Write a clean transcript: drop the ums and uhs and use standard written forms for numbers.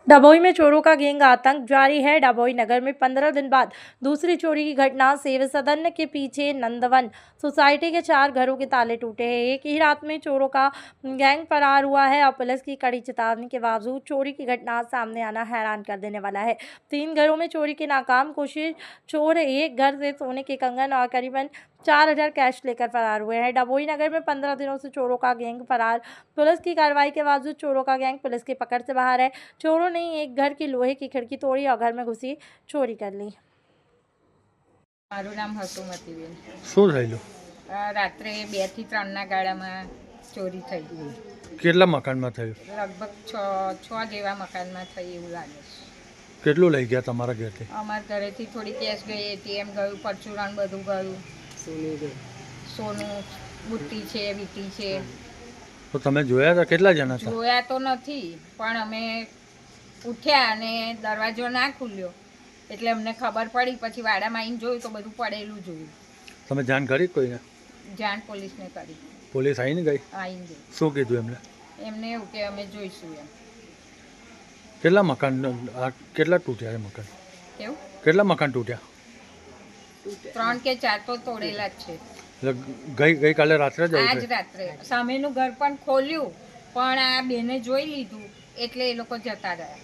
डभोई में चोरों का गैंग आतंक जारी है। डभोई नगर में 15 दिन बाद दूसरी चोरी की घटना। सेवा सदन के पीछे नंदवन सोसाइटी के 4 घरों के ताले टूटे हैं। एक ही रात में चोरों का गैंग फरार हुआ है और पुलिस की कड़ी चेतावनी के बावजूद चोरी की घटना सामने आना हैरान कर देने वाला है। 3 घरों में चोरी की नाकाम कोशिश। चोर एक घर से सोने के कंगन और करीबन 4000 कैश लेकर फरार हुए हैं। डभोई नगर में 15 दिनों से चोरों का गैंग फरार। पुलिस की कार्रवाई के बावजूद चोरों का गैंग पुलिस की पकड़ से बाहर है। चोरों ने एक घर की लोहे की खिड़की तोड़ी और घर में घुसी चोरी कर ली। મારું નામ હસુમતીબેન। શું થયેલું? રાત્રે 2 થી 3 ના ગાળામાં ચોરી થઈ ગઈ। કેટલા મકાનમાં થયું? લગભગ 6 જેવા મકાનમાં થઈ એવું લાગે છે। કેટલું લઈ ગયા તમારા ઘરેથી? અમારા ઘરેથી થોડી કેશ ગઈ, એટીએમ ગયું, પરચુરણ બધું ગયું, સોનું બુટ્ટી છે, વીટી છે। તો તમે જોયા હતા? કેટલા જણા હતા? જોયા તો નથી, પણ અમે ઉઠ્યા અને દરવાજો ના ખુલ્યો એટલે અમને ખબર પડી। પછી વાડામાં આવીને જોયું તો બધું પડેલું જોયું। તમે જાણ કરી કોઈને? જાણ પોલીસને કરી। પોલીસ આવીને ગઈ? આવીને ગઈ। શું કીધું એમને? એમને એવું કે અમે જોઈશું એમ। કેટલા મકાન કેટલા તૂટ્યા છે મકાન? કેવું? કેટલા મકાન તૂટ્યા? 3 કે 4 તો તોડેલા જ છે। એટલે ગઈકાલે રાત્રે જ આજ રાત્રે સામેનું ઘર પણ ખોલ્યું, પણ આ બેને જોઈ લીધું એટલે એ લોકો જતા રહ્યા।